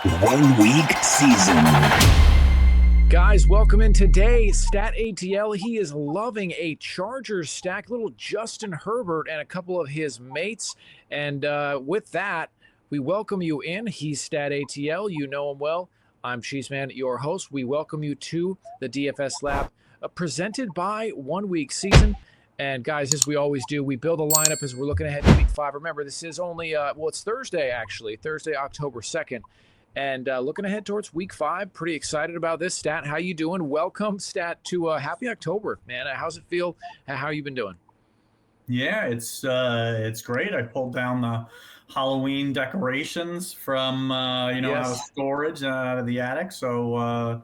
1 week season. Guys, welcome in today. StatATL, he is loving a Chargers stack, little Justin Herbert and a couple of his mates. And with that, we welcome you in. He's StatATL. You know him well. I'm Cheeseman, your host. We welcome you to the DFS Lab, presented by 1 week season. And guys, as we always do, we build a lineup as we're looking ahead to week 5. Remember, this is only, it's Thursday, actually, Thursday, October 2nd. And looking ahead towards week 5, pretty excited about this. Stat, how you doing? Welcome, Stat, to happy October, man. How's it feel? How you been doing? Yeah, it's great. I pulled down the Halloween decorations from out of storage out of the attic, so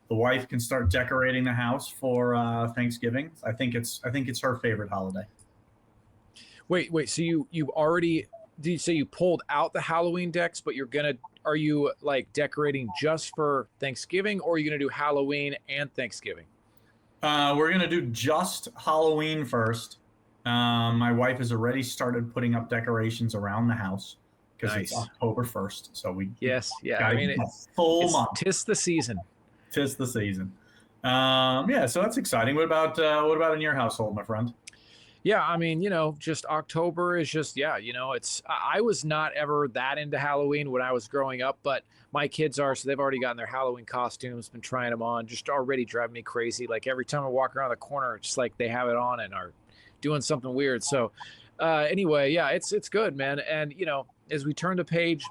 the wife can start decorating the house for Thanksgiving. I think it's her favorite holiday. Wait. So you already did you say you pulled out the Halloween decks, but are you like decorating just for Thanksgiving, or are you gonna do Halloween and Thanksgiving? We're gonna do just Halloween first. My wife has already started putting up decorations around the house because It's October 1st. So it's full month. Tis the season. Tis the season. So that's exciting. What about in your household, my friend? Yeah, I mean, just October is just, I was not ever that into Halloween when I was growing up, but my kids are, so they've already gotten their Halloween costumes, been trying them on, just already driving me crazy. Like every time I walk around the corner, it's just like they have it on and are doing something weird. So anyway, yeah, it's good, man. And, as we turn the page,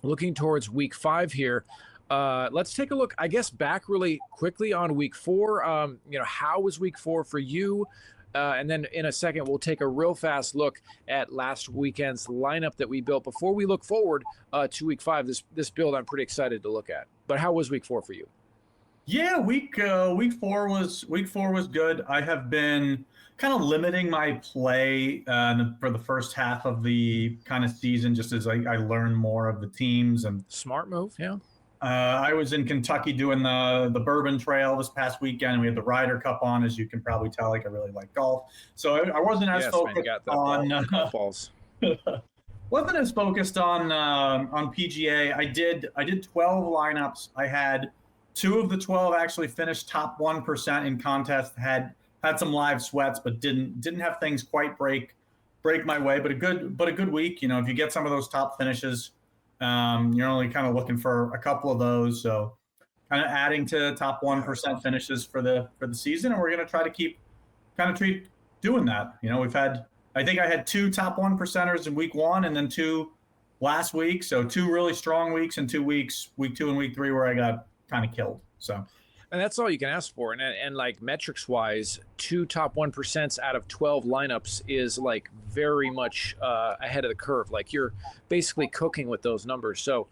looking towards week 5 here, let's take a look, I guess, back really quickly on week 4. How was week 4 for you? And then in a second, we'll take a real fast look at last weekend's lineup that we built before we look forward to week 5. This build I'm pretty excited to look at. But how was week 4 for you? Yeah, week 4 was good. I have been kind of limiting my play for the first half of the kind of season, just as I learn more of the teams. And smart move, yeah. I was in Kentucky doing the Bourbon Trail this past weekend, and we had the Ryder Cup on, as you can probably tell. Like I really like golf, so I wasn't as focused on golf balls. Wasn't as focused on PGA. I did 12 lineups. I had 2 of the 12 actually finished top 1% in contests. Had some live sweats, but didn't have things quite break my way. But a good week. If you get some of those top finishes. You're only kind of looking for a couple of those, so kind of adding to top 1% finishes for the season, and we're going to try to keep doing that. I think I had 2 top 1%ers in week 1, and then 2 last week, so 2 really strong weeks, and 2 weeks, week 2 and week 3, where I got kind of killed. So. And that's all you can ask for. And like metrics wise, 2 top 1% out of 12 lineups is like very much ahead of the curve. Like you're basically cooking with those numbers. So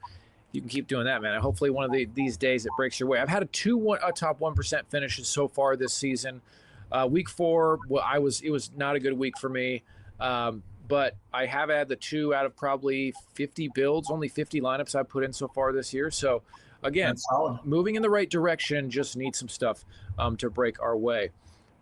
you can keep doing that, man. And hopefully one of these days it breaks your way. I've had a top 1% finishes so far this season. Week 4, it was not a good week for me. But I have had the 2 out of probably 50 builds, only 50 lineups I've put in so far this year. So again, moving in the right direction, just need some stuff to break our way.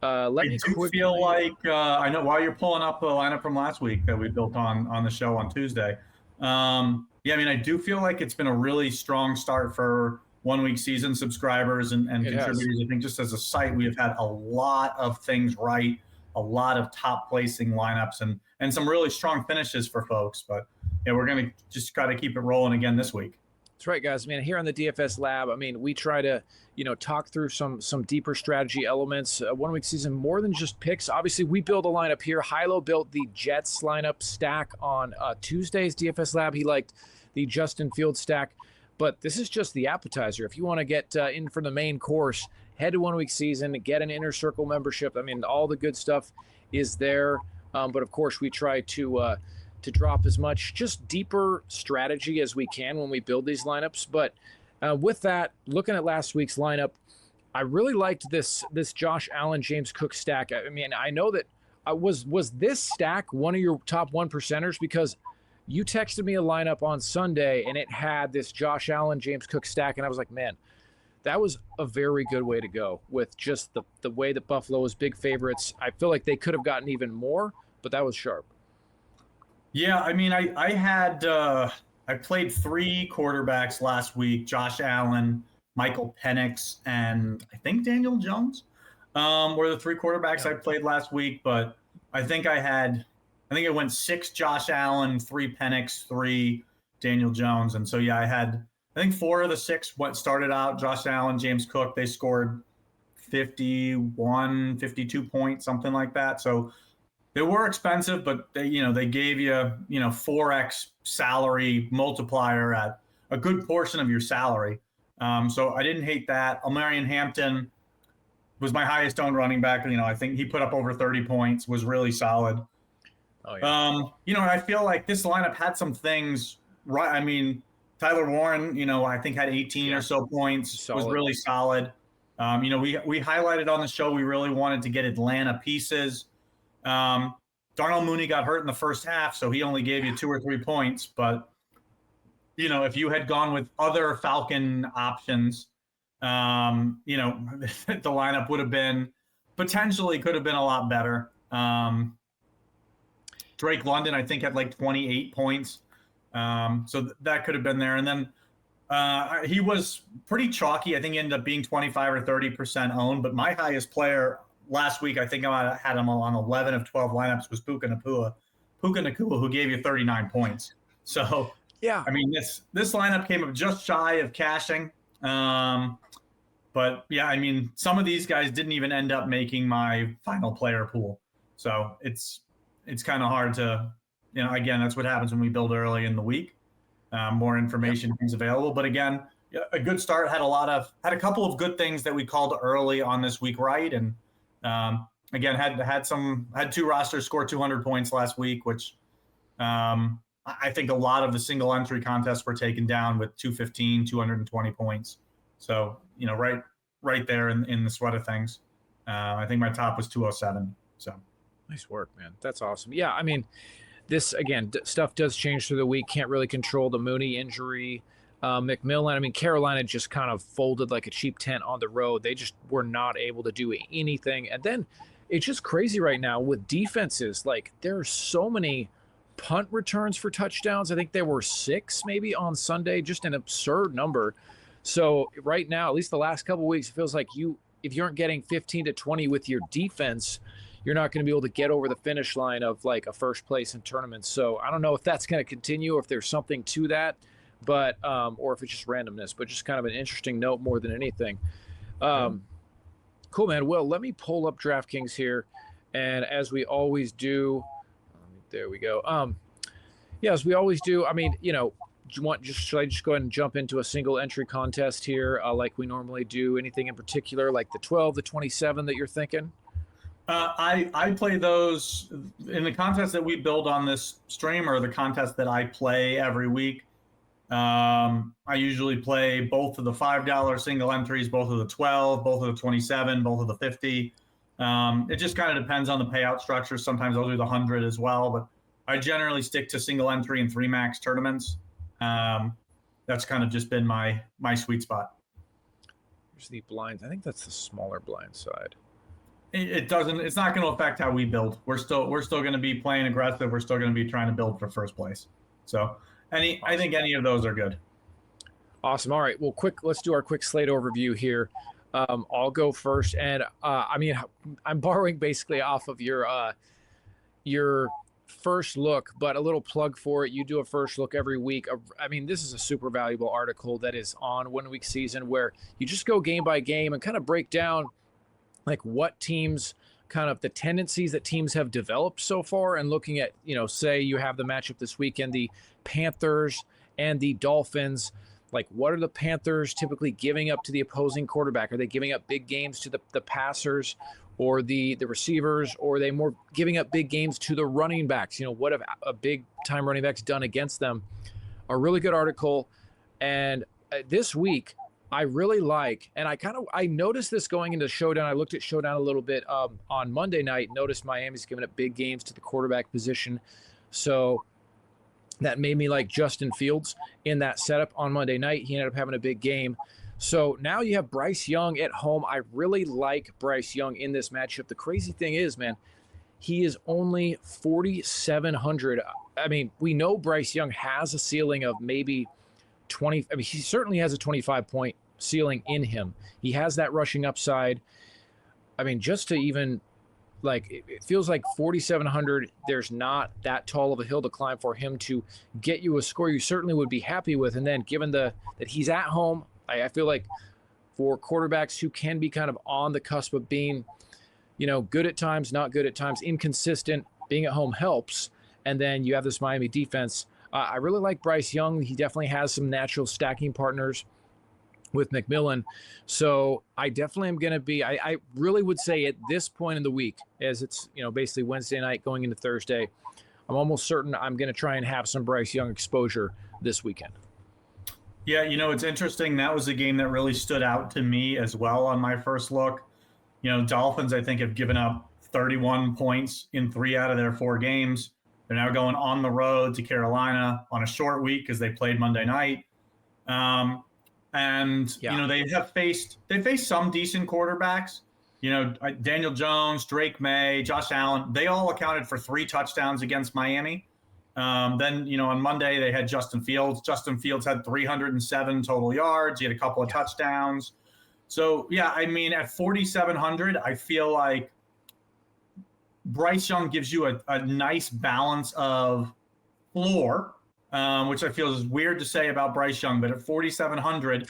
I know while you're pulling up the lineup from last week that we built on the show on Tuesday. I do feel like it's been a really strong start for 1 week season subscribers and contributors. I think just as a site, we have had a lot of things right, a lot of top placing lineups and some really strong finishes for folks. But yeah, we're going to just try to keep it rolling again this week. That's right, guys. Here on the DFS Lab, we try to, talk through some deeper strategy elements. 1 week season, more than just picks. Obviously, we build a lineup here. Hilo built the Jets lineup stack on Tuesday's DFS Lab. He liked the Justin Fields stack, but this is just the appetizer. If you want to get in for the main course, head to 1 week season, get an Inner Circle membership. All the good stuff is there. But of course, we try to drop as much just deeper strategy as we can when we build these lineups. But with that, looking at last week's lineup, I really liked this Josh Allen, James Cook stack. I know that was this stack one of your top 1%ers? Because you texted me a lineup on Sunday and it had this Josh Allen, James Cook stack. And I was like, man, that was a very good way to go with just the way that Buffalo was big favorites. I feel like they could have gotten even more, but that was sharp. Yeah, I I played 3 quarterbacks last week: Josh Allen, Michael Penix, and I think Daniel Jones were the 3 quarterbacks I played last week. But I think it went 6 Josh Allen, 3 Penix, 3 Daniel Jones. And so, yeah, I think 4 of the 6 started out, Josh Allen, James Cook, they scored 51, 52 points, something like that. So they were expensive, but they gave you, 4x salary multiplier at a good portion of your salary. So I didn't hate that. Almarian Hampton was my highest owned running back. I think he put up over 30 points, was really solid. Oh, yeah. I feel like this lineup had some things right. I mean, Tyler Warren, I think had 18 or so points, was really solid. We highlighted on the show, we really wanted to get Atlanta pieces. Darnell Mooney got hurt in the first half, so he only gave you 2 or 3 points. But, if you had gone with other Falcon options, the lineup would have been could have been a lot better. Drake London, I think, had like 28 points. So that could have been there. And then he was pretty chalky. I think he ended up being 25 or 30% owned. But my highest player last week, I think I had him on 11 of 12 lineups, was Puka Nacua, who gave you 39 points. So, yeah, I mean, this lineup came up just shy of cashing. But, yeah, I mean, some of these guys didn't even end up making my final player pool. So it's kind of hard to, again, that's what happens when we build early in the week. More information is available. But again, a good start, had a couple of good things that we called early on this week, right? And again, had 2 rosters score 200 points last week, which I think a lot of the single entry contests were taken down with 215, 220 points. So, right there in the sweat of things. I think my top was 207. So nice work, man. That's awesome. Yeah, I mean, this, again, stuff does change through the week. Can't really control the Mooney injury. McMillan, I mean, Carolina just kind of folded like a cheap tent on the road. They just were not able to do anything. And then it's just crazy right now with defenses. Like, there are so many punt returns for touchdowns. I think there were 6 maybe on Sunday, just an absurd number. So right now, at least the last couple of weeks, it feels like if you aren't getting 15 to 20 with your defense, you're not going to be able to get over the finish line of like a first place in tournaments. So I don't know if that's going to continue, or if there's something to that, but or if it's just randomness, but just kind of an interesting note more than anything. Cool, man. Well, let me pull up DraftKings here. And as we always do, there we go. Yeah, as we always do, I mean, should I just go ahead and jump into a single entry contest here like we normally do? Anything in particular, like the 12, the 27 that you're thinking? I play those in the contest that we build on this stream, or the contest that I play every week. I usually play both of the $5 single entries, both of the 12, both of the 27, both of the 50. It just kind of depends on the payout structure. Sometimes I'll do the 100 as well, but I generally stick to single entry and 3 max tournaments. That's kind of just been my sweet spot. Here's the blinds. I think that's the smaller blind side. It's not going to affect how we build. We're still going to be playing aggressive. We're still going to be trying to build for first place. So I think any of those are good. Awesome. All right. Well, let's do our quick slate overview here. I'll go first. And I mean, I'm borrowing basically off of your first look, but a little plug for it. You do a first look every week. I mean, this is a super valuable article that is on 1 week season, where you just go game by game and kind of break down like what teams, kind of the tendencies that teams have developed so far, and looking at, say you have the matchup this weekend, the Panthers and the Dolphins. Like, what are the Panthers typically giving up to the opposing quarterback? Are they giving up big games to the passers or the receivers, or are they more giving up big games to the running backs? What have a big time running backs done against them? A really good article. And this week, I really like, and I noticed this going into Showdown. I looked at Showdown a little bit on Monday night, noticed Miami's giving up big games to the quarterback position. So that made me like Justin Fields in that setup on Monday night. He ended up having a big game. So now you have Bryce Young at home. I really like Bryce Young in this matchup. The crazy thing is, man, he is only 4,700 I mean, we know Bryce Young has a ceiling of maybe 20. I mean, he certainly has a 25-point ceiling in him. He has that rushing upside. I mean, just to even it feels like 4,700, there's not that tall of a hill to climb for him to get you a score you certainly would be happy with. And then given that he's at home, I feel like for quarterbacks who can be kind of on the cusp of being, good at times, not good at times, inconsistent, being at home helps. And then you have this Miami defense. I really like Bryce Young. He definitely has some natural stacking partners with McMillan. So I definitely am going to be, I really would say at this point in the week, as it's, basically Wednesday night going into Thursday, I'm almost certain I'm going to try and have some Bryce Young exposure this weekend. Yeah, it's interesting. That was a game that really stood out to me as well on my first look. Dolphins, I think, have given up 31 points in 3 out of their 4 games. They're now going on the road to Carolina on a short week because they played Monday night. They faced some decent quarterbacks. Daniel Jones, Drake May, Josh Allen, they all accounted for 3 touchdowns against Miami. Then, on Monday, they had Justin Fields. Justin Fields had 307 total yards. He had a couple of touchdowns. So, at 4,700, I feel like Bryce Young gives you a nice balance of floor, which I feel is weird to say about Bryce Young, but at 4,700,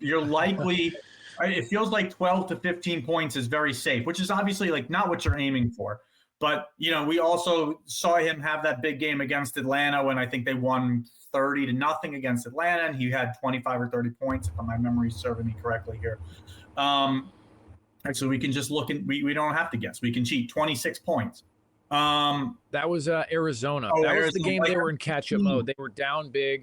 you're likely – it feels like 12 to 15 points is very safe, which is obviously not what you're aiming for. But, we also saw him have that big game against Atlanta when I think they won 30-0 against Atlanta, and he had 25 or 30 points, if my memory's serving me correctly here. So we can just look – we don't have to guess. We can cheat. 26 points. That was Arizona. That was the game they were in catch-up mode. They were down big.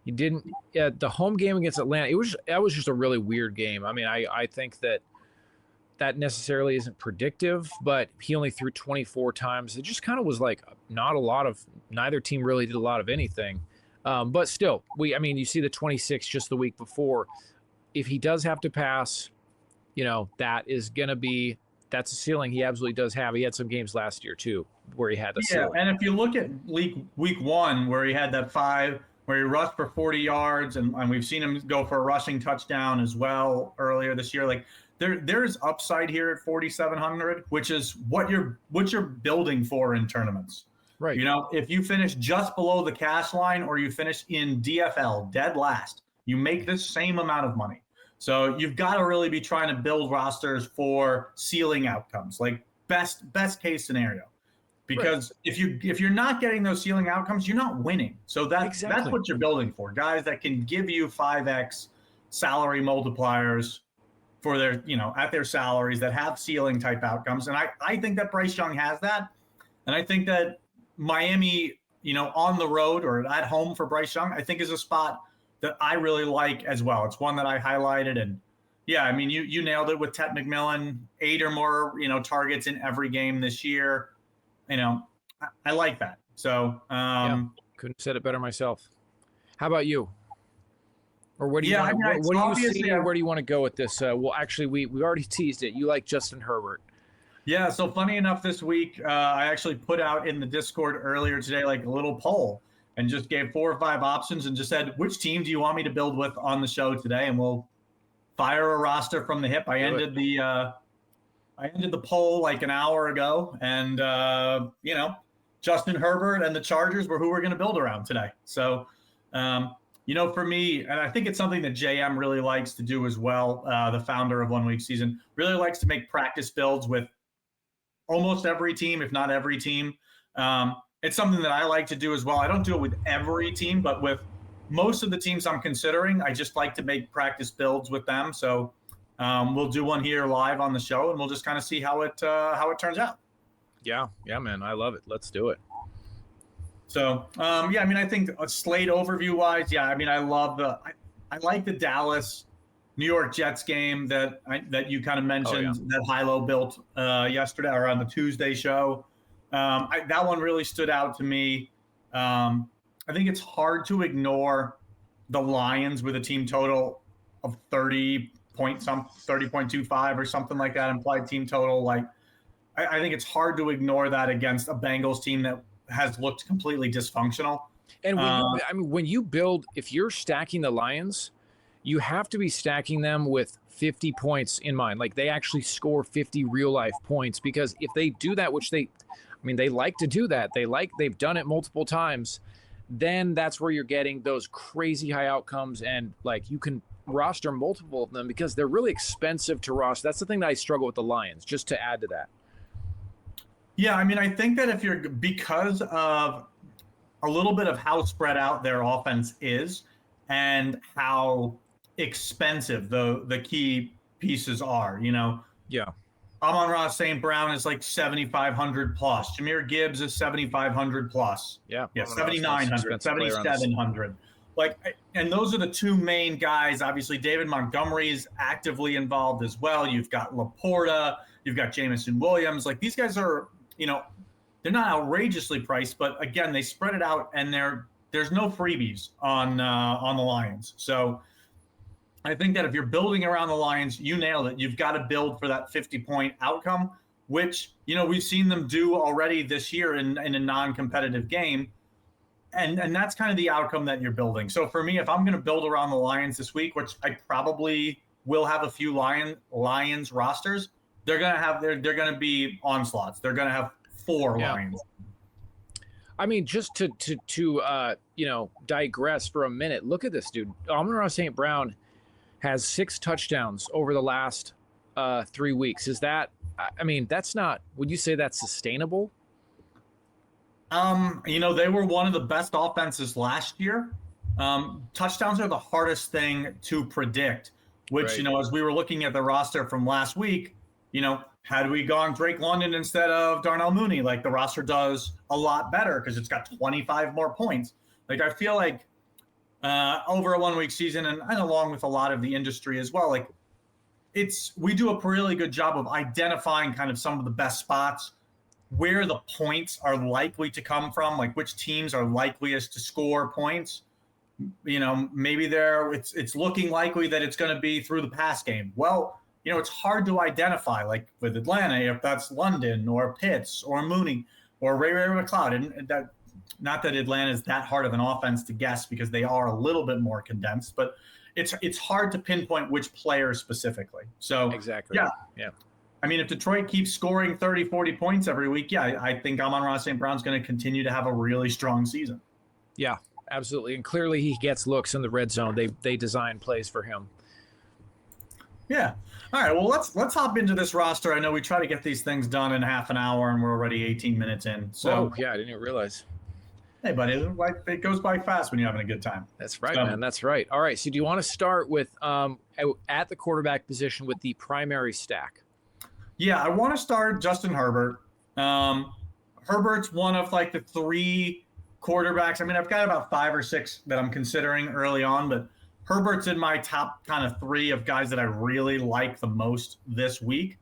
He didn't the home game against Atlanta. That was just a really weird game. I mean, I think that necessarily isn't predictive, but he only threw 24 times. It just kind of was not a lot of – neither team really did a lot of anything. But still, you see the 26 just the week before. If he does have to pass, that is going to be – that's a ceiling he absolutely does have. He had some games last year too where he had the ceiling. And if you look at week 1 where he had that 5 where he rushed for 40 yards and we've seen him go for a rushing touchdown as well earlier this year, there's upside here at 4,700, which is what you're building for in tournaments. Right. If you finish just below the cash line or you finish in DFL dead last, you make the same amount of money. So you've got to really be trying to build rosters for ceiling outcomes, best case scenario. Because if you're not getting those ceiling outcomes, you're not winning. So that's what you're building for. Guys that can give you 5x salary multipliers for their, at their salaries that have ceiling type outcomes. And I think that Bryce Young has that. And I think that Miami, on the road or at home for Bryce Young, I think is a spot that I really like as well. It's one that I highlighted. And you nailed it with Tet McMillan, 8 or more, targets in every game this year. I like that. So couldn't have said it better myself. How about you? Or what do you what do you see? Where do you want to go with this? Well, actually, we already teased it. You like Justin Herbert. Yeah. So funny enough, this week I actually put out in the Discord earlier today a little poll and just gave 4 or 5 options and just said, which team do you want me to build with on the show today? And we'll fire a roster from the hip. I ended the poll an hour ago, and Justin Herbert and the Chargers were who we're going to build around today. So, for me, and I think it's something that JM really likes to do as well, the founder of 1 Week Season, really likes to make practice builds with almost every team, if not every team. It's something that I like to do as well. I don't do it with every team, but with most of the teams I'm considering, I just like to make practice builds with them. So we'll do one here live on the show, and we'll just kind of see how it turns out. Yeah, man, I love it. Let's do it. So I think a slate overview wise, I love I like the Dallas New York Jets game that you kind of mentioned that Hilo built yesterday or on the Tuesday show. That one really stood out to me. I think it's hard to ignore the Lions with a team total of 30.25 or something like that, implied team total. I think it's hard to ignore that against a Bengals team that has looked completely dysfunctional. And when you build, if you're stacking the Lions, you have to be stacking them with 50 points in mind. Like they actually score 50 real life points, because if they do that, which they like to do that. They've done it multiple times. Then that's where you're getting those crazy high outcomes, and like you can roster multiple of them because they're really expensive to roster. That's the thing that I struggle with the Lions, just to add to that. Yeah, I mean, I think that because of a little bit of how spread out their offense is and how expensive the key pieces are, Yeah. Amon-Ra St. Brown is like 7,500 plus. Jahmyr Gibbs is 7,500 plus. Yeah. 7,900, 7,700. And those are the two main guys. Obviously, David Montgomery is actively involved as well. You've got Laporta, you've got Jameson Williams. Like these guys are, they're not outrageously priced, but again, they spread it out, and there's no freebies on the Lions. So I think that if you're building around the Lions, you nailed it. You've got to build for that 50-point outcome, which, we've seen them do already this year in a non-competitive game. And that's kind of the outcome that you're building. So for me, if I'm going to build around the Lions this week, which I probably will have a few Lions rosters, they're going to be onslaughts. They're going to have 4 Lions. I mean, just to digress for a minute, look at this dude. Amon-Ra St. Brown has 6 touchdowns over the last 3 weeks. Is that, that's not, would you say that's sustainable? They were one of the best offenses last year. Touchdowns are the hardest thing to predict, which, right. As we were looking at the roster from last week, had we gone Drake London instead of Darnell Mooney, like the roster does a lot better because it's got 25 more points. Like I feel like over a 1-week season, and along with a lot of the industry as well, like we do a really good job of identifying kind of some of the best spots where the points are likely to come from, like which teams are likeliest to score points. Maybe it's looking likely that it's going to be through the pass game. Well, it's hard to identify, like with Atlanta, if that's London or Pitts or Mooney or Ray McLeod. And that, not that Atlanta is that hard of an offense to guess because they are a little bit more condensed, but it's hard to pinpoint which player specifically. So exactly. Yeah. I mean, if Detroit keeps scoring 30, 40 points every week, I think Amon-Ra St. Brown's going to continue to have a really strong season. Yeah, absolutely. And clearly he gets looks in the red zone. They design plays for him. Yeah. All right. Well, let's hop into this roster. I know we try to get these things done in half an hour, and we're already 18 minutes in. So yeah, I didn't even realize. Hey, buddy, it goes by fast when you're having a good time. That's right, man. That's right. All right. So do you want to start with at the quarterback position with the primary stack? Yeah, I want to start Justin Herbert. Herbert's one of like the 3 quarterbacks. I mean, I've got about 5 or 6 that I'm considering early on, but Herbert's in my top kind of 3 of guys that I really like the most this week.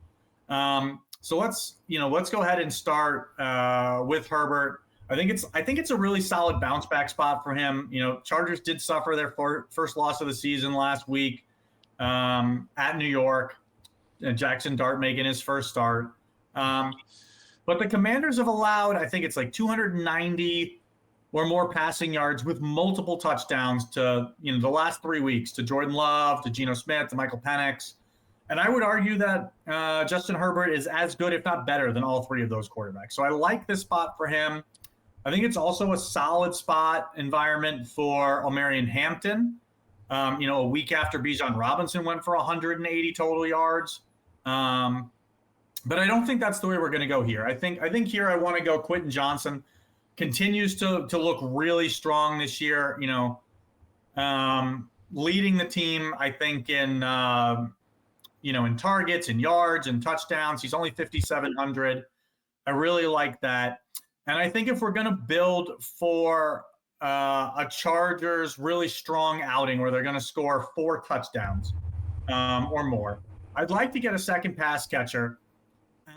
So let's go ahead and start with Herbert. I think it's a really solid bounce back spot for him. Chargers did suffer their first loss of the season last week at New York. Jackson Dart making his first start. But the Commanders have allowed, I think it's like 290 or more passing yards with multiple touchdowns to, the last 3 weeks, to Jordan Love, to Geno Smith, to Michael Penix. And I would argue that Justin Herbert is as good, if not better, than all 3 of those quarterbacks. So I like this spot for him. I think it's also a solid spot environment for Omarion Hampton. A week after Bijan Robinson went for 180 total yards. But I don't think that's the way we're going to go here. I think here I want to go Quentin Johnston. Continues to look really strong this year, leading the team, I think, in targets and yards and touchdowns. He's only 5,700. I really like that. And I think if we're going to build for a Chargers really strong outing where they're going to score 4 touchdowns or more, I'd like to get a second pass catcher.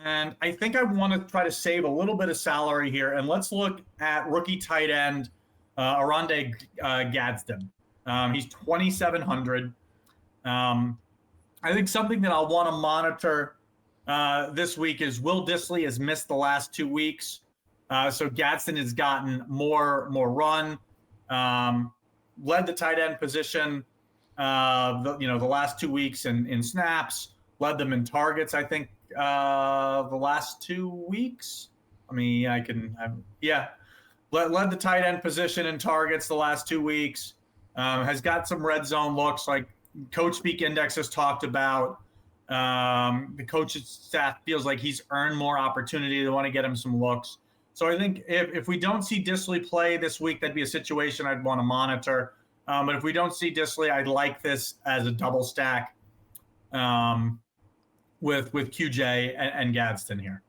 And I think I want to try to save a little bit of salary here. And let's look at rookie tight end Oronde Gadsden. He's 2,700. I think something that I'll want to monitor this week is Will Dissly has missed the last 2 weeks. So Gadsden has gotten more run, led the tight end position, the last 2 weeks in snaps, led them in targets. I think the last 2 weeks. Led the tight end position in targets the last 2 weeks. Has got some red zone looks, like Coach Speak Index has talked about. The coach's staff feels like he's earned more opportunity. They want to get him some looks. So I think if we don't see Dissly play this week, that'd be a situation I'd want to monitor. But if we don't see Dissly, I'd like this as a double stack with QJ and Gadsden here.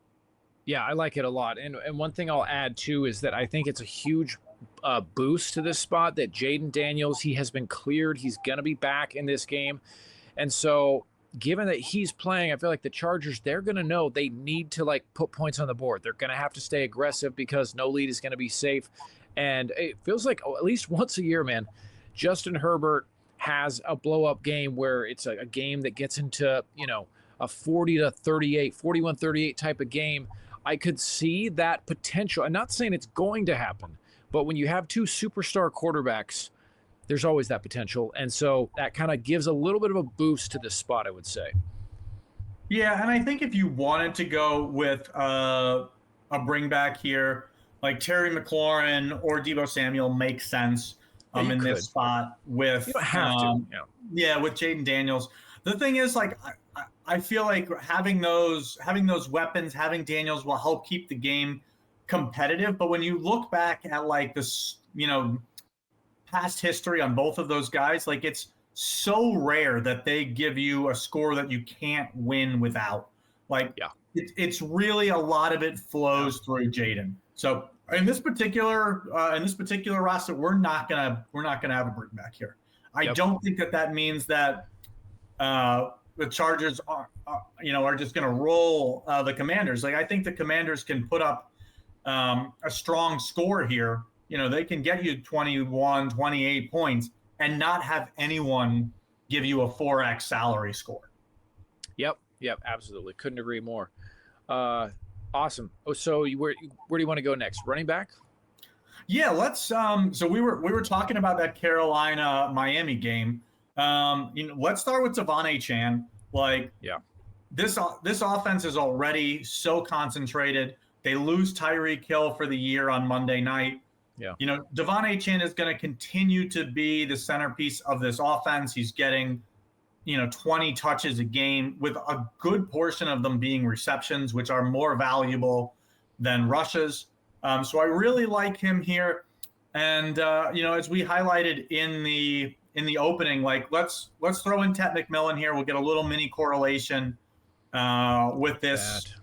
Yeah, I like it a lot. And one thing I'll add, too, is that I think it's a huge boost to this spot that Jaden Daniels, he has been cleared. He's going to be back in this game. And so given that he's playing, I feel like the Chargers, they're going to know they need to, like, put points on the board. They're going to have to stay aggressive because no lead is going to be safe. And it feels like at least once a year, man, Justin Herbert has a blow-up game where it's a game that gets into, a 40-38, 41-38 type of game. I could see that potential. I'm not saying it's going to happen, but when you have two superstar quarterbacks, there's always that potential. And so that kind of gives a little bit of a boost to this spot, I would say. Yeah, and I think if you wanted to go with a bring back here, like Terry McLaurin or Deebo Samuel makes sense in this spot with you don't have to. With Jaden Daniels. The thing is, like, I feel like having those weapons, having Daniels will help keep the game competitive. But when you look back at like this, past history on both of those guys, like it's so rare that they give you a score that you can't win without. Like, it's really a lot of it flows through Jaden. So in this particular roster, we're not gonna have a bring back here. I don't think that means that the Chargers are just going to roll the Commanders. Like, I think the Commanders can put up a strong score here. They can get you 21, 28 points and not have anyone give you a 4x salary score. Yep, absolutely. Couldn't agree more. Awesome. Oh, so where do you want to go next? Running back? Yeah, let's. So we were talking about that Carolina Miami game. Let's start with Achane. This offense is already so concentrated. They lose Tyreek Hill for the year on Monday night. Yeah. Achane is going to continue to be the centerpiece of this offense. He's getting, 20 touches a game, with a good portion of them being receptions, which are more valuable than rushes. So I really like him here. And, as we highlighted in the opening, like let's throw in Tet McMillan here. We'll get a little mini correlation with this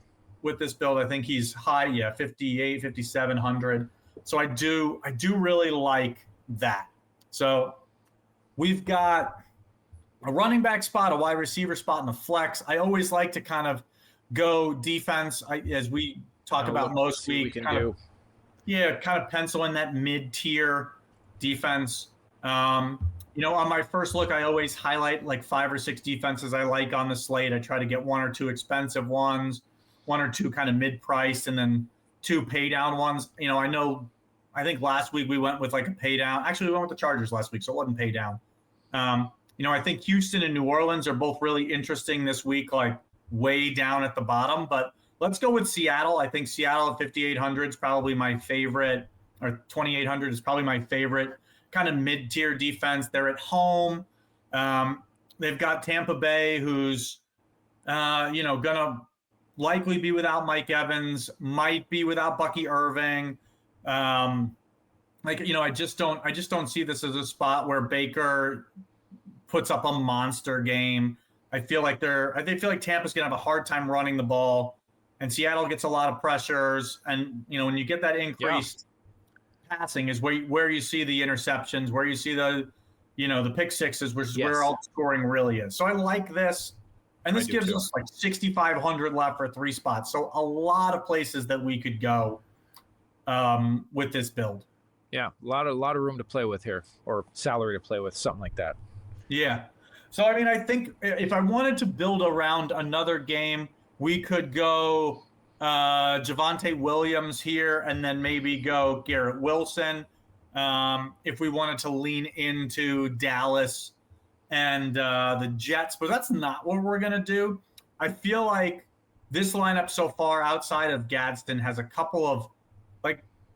build. I think he's high, 58, 5,700. So I do really like that. So we've got a running back spot, a wide receiver spot, and a flex. I always like to kind of go defense, as we talk about most week. Kind of pencil in that mid-tier defense. On my first look, I always highlight like 5 or 6 defenses I like on the slate. I try to get 1 or 2 expensive ones, 1 or 2 kind of mid-priced, and then 2 pay-down ones. I think last week we went with like a pay-down. Actually, we went with the Chargers last week, so it wasn't pay-down. I think Houston and New Orleans are both really interesting this week, like way down at the bottom. But let's go with Seattle. I think Seattle at 5,800 is probably my favorite, or 2,800 is probably my favorite kind of mid-tier defense. They're at home. They've got Tampa Bay, who's, gonna likely be without Mike Evans, might be without Bucky Irving. I just don't see this as a spot where Baker puts up a monster game. I feel like Tampa's gonna have a hard time running the ball, and Seattle gets a lot of pressures. And when you get that increased passing is where you see the interceptions, where you see the pick sixes, which is where all scoring really is. So I like this, and this gives us like 6,500 left for 3 spots. So a lot of places that we could go with this build. Yeah, a lot of room to play with here, or salary to play with, something like that. Yeah. So I think if I wanted to build around another game, we could go Javonte Williams here, and then maybe go Garrett Wilson. If we wanted to lean into Dallas and the Jets, but that's not what we're going to do. I feel like this lineup so far outside of Gadsden has a couple of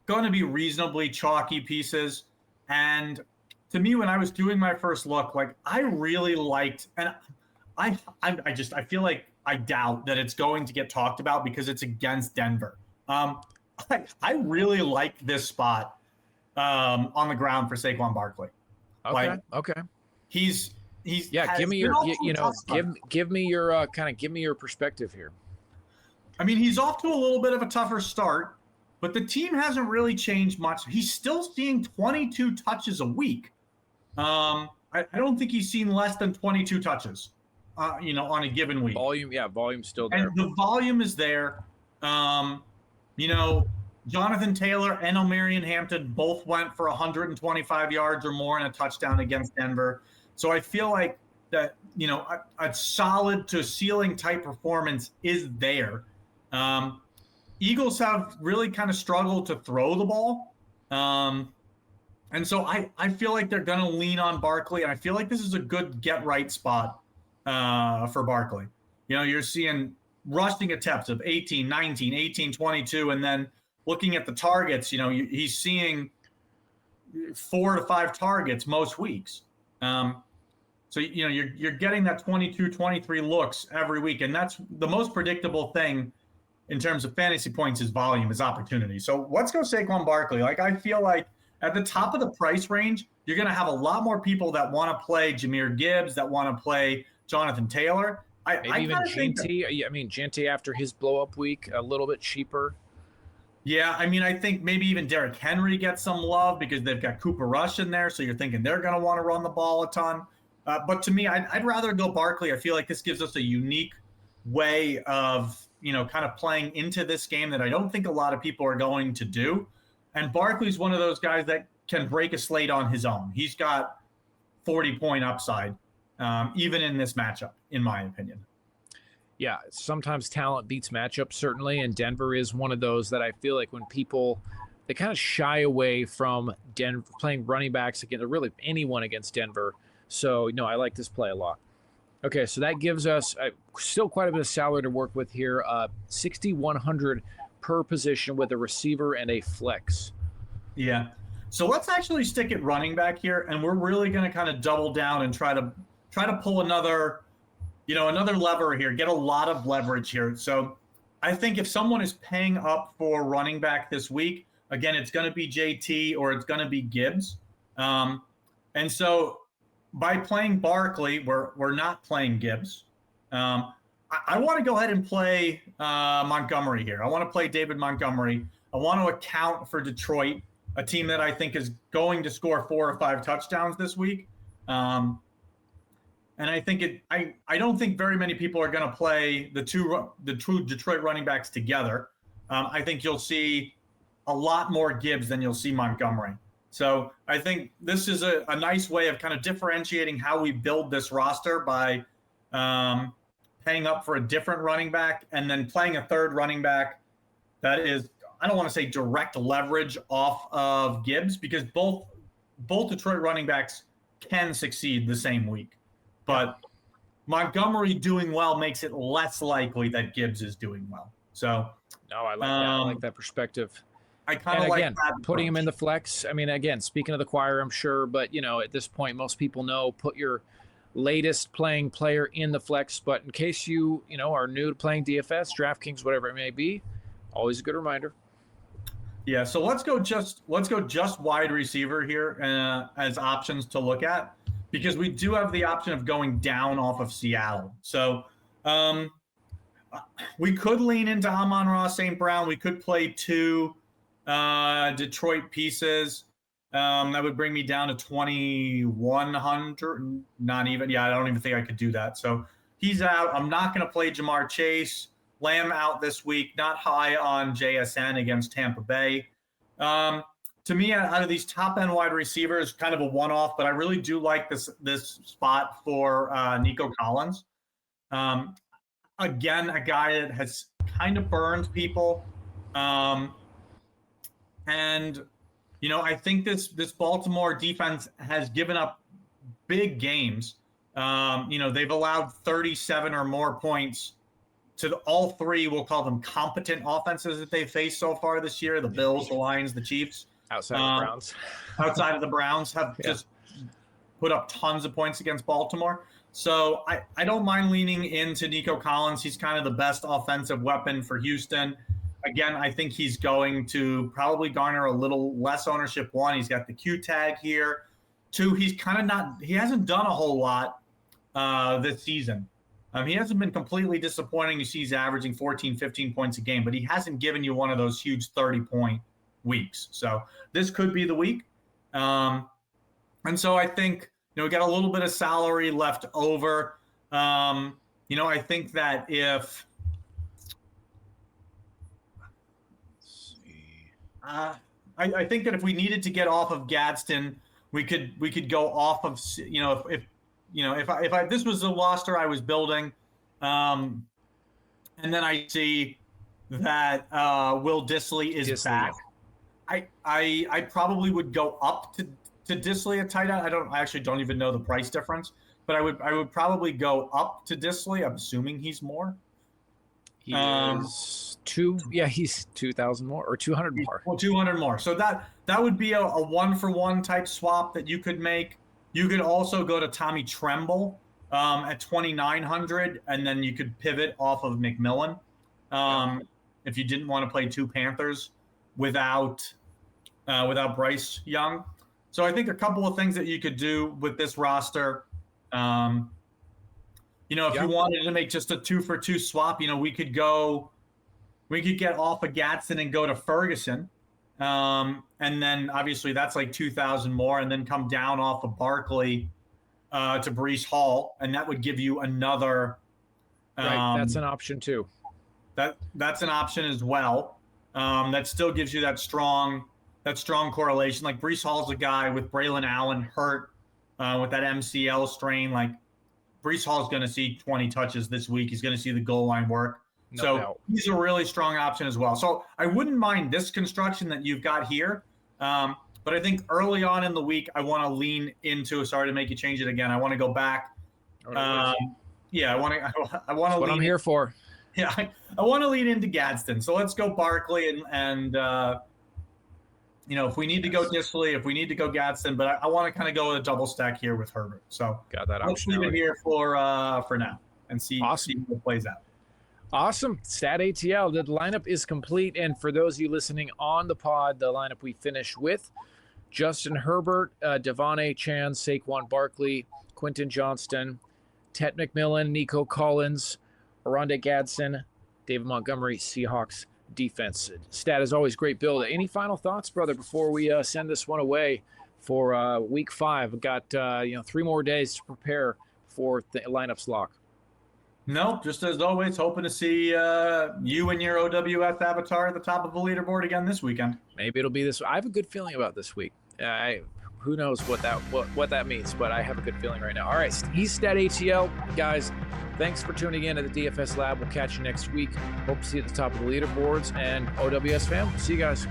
going to be reasonably chalky pieces. And to me, when I was doing my first look, I really liked, and I feel like I doubt that it's going to get talked about because it's against Denver. I really like this spot on the ground for Saquon Barkley. Okay. He's give me your give me your perspective here. I mean, he's off to a little bit of a tougher start, but the team hasn't really changed much. He's still seeing 22 touches a week. I don't think he's seen less than 22 touches, on a given week. Volume's still there. And the volume is there. Jonathan Taylor and O'Marion Hampton both went for 125 yards or more and a touchdown against Denver. So I feel like that, a solid to ceiling type performance is there. Eagles have really kind of struggled to throw the ball. And so I feel like they're going to lean on Barkley. And I feel like this is a good get right spot for Barkley. You're seeing rushing attempts of 18, 19, 18, 22. And then looking at the targets, he's seeing 4 to 5 targets most weeks. So, you're getting that 22, 23 looks every week. And that's the most predictable thing in terms of fantasy points is volume, is opportunity. So let's go Saquon Barkley. I feel like at the top of the price range, you're going to have a lot more people that want to play Jahmyr Gibbs, that want to play Jonathan Taylor. Maybe even Ginty. Ginty after his blow-up week, a little bit cheaper. Yeah, I think maybe even Derrick Henry gets some love because they've got Cooper Rush in there, so you're thinking they're going to want to run the ball a ton. But to me, I'd rather go Barkley. I feel like this gives us a unique way of kind of playing into this game that I don't think a lot of people are going to do. And Barkley's one of those guys that can break a slate on his own. He's got 40-point upside, even in this matchup, in my opinion. Yeah, sometimes talent beats matchup, certainly. And Denver is one of those that I feel like when they kind of shy away from Denver playing running backs against, or really anyone against Denver. So, I like this play a lot. Okay, so that gives us still quite a bit of salary to work with here. 6,100 per position with a receiver and a flex. Yeah. So let's actually stick at running back here, and we're really going to kind of double down and try to pull another lever here, get a lot of leverage here. So I think if someone is paying up for running back this week, again, it's going to be JT or it's going to be Gibbs. And so by playing Barkley, we're not playing Gibbs. I want to go ahead and play Montgomery here. I want to play David Montgomery. I want to account for Detroit, a team that I think is going to score 4 or 5 touchdowns this week. And I think I don't think very many people are going to play the two Detroit running backs together. I think you'll see a lot more Gibbs than you'll see Montgomery. So I think this is a nice way of kind of differentiating how we build this roster by paying up for a different running back and then playing a third running back that is, I don't want to say direct leverage off of Gibbs, because both Detroit running backs can succeed the same week. But Montgomery doing well makes it less likely that Gibbs is doing well. So no, I like that. I like that perspective. I kind of like that putting him in the flex. Again, speaking of the choir, I'm sure, but at this point, most people know put your latest playing player in the flex. But in case you are new to playing DFS, DraftKings, whatever it may be, always a good reminder. Yeah, so let's go just wide receiver here as options to look at, because we do have the option of going down off of Seattle. So we could lean into Amon-Ra St. Brown. We could play 2 Detroit pieces. That would bring me down to 2,100. Not even. Yeah, I don't even think I could do that. So he's out. I'm not going to play Jamar Chase. Lamb out this week. Not high on JSN against Tampa Bay. To me, out of these top-end wide receivers, kind of a one-off, but I really do like this spot for Nico Collins. Again, a guy that has kind of burned people. And, I think this Baltimore defense has given up big games. They've allowed 37 or more points to all three, we'll call them competent offenses that they've faced so far this year, the Bills, the Lions, the Chiefs. Outside of the Browns. Outside of the Browns have just put up tons of points against Baltimore. So I don't mind leaning into Nico Collins. He's kind of the best offensive weapon for Houston. Again, I think he's going to probably garner a little less ownership. One, he's got the Q tag here. Two, he hasn't done a whole lot this season. He hasn't been completely disappointing. You see he's averaging 14, 15 points a game, but he hasn't given you one of those huge 30-point weeks. So this could be the week. And so I think, we got a little bit of salary left over. I think that if I think that if we needed to get off of Gadsden, we could go off of, if this was the roster I was building, and then I see that Will Dissly is back, I probably would go up to Dissly at tight end. I actually don't even know the price difference, but I would probably go up to Dissly. I'm assuming he's more. He is he's 2,000 more or 200 more. Well, 200 more. So that would be a 1-for-1 type swap that you could make. You could also go to Tommy Tremble at 2,900, and then you could pivot off of McMillan if you didn't want to play two Panthers without Bryce Young. So I think a couple of things that you could do with this roster. If you wanted to make just a 2-for-2 swap, we could get off of Gadsden and go to Ferguson. And then obviously that's like 2,000 more, and then come down off of Barkley to Breece Hall. And that would give you another. Right. That's an option too. That's an option as well. That still gives you that strong correlation. Like Breece Hall's a guy with Braylon Allen hurt with that MCL strain. Like Breece Hall's going to see 20 touches this week. He's going to see the goal line work. No doubt. He's a really strong option as well. So I wouldn't mind this construction that you've got here. But I think early on in the week, I want to lean into, sorry to make you change it again. I want to go back. I want to That's what I'm here for. Yeah, I want to lean into Gadsden. So let's go Barkley and if we need to go Dissly, if we need to go Gadsden, but I want to kind of go with a double stack here with Herbert. So got that let's leave it here for now and see what plays out. Awesome. StatATL. The lineup is complete. And for those of you listening on the pod, the lineup we finish with Justin Herbert, Devon Achane, Saquon Barkley, Quentin Johnston, Ted McMillan, Nico Collins, Oronde Gadsden, David Montgomery, Seahawks defense. Stat, as always, great build. Any final thoughts, brother, before we send this one away for week 5? We've got 3 more days to prepare for the lineups lock. No, just as always, hoping to see you and your OWS avatar at the top of the leaderboard again this weekend. Maybe it'll be this. I have a good feeling about this week. Who knows what that means, but I have a good feeling right now. All right, he's StatATL. Guys, thanks for tuning in to the DFS Lab. We'll catch you next week. Hope to see you at the top of the leaderboards. And OWS fam, see you guys.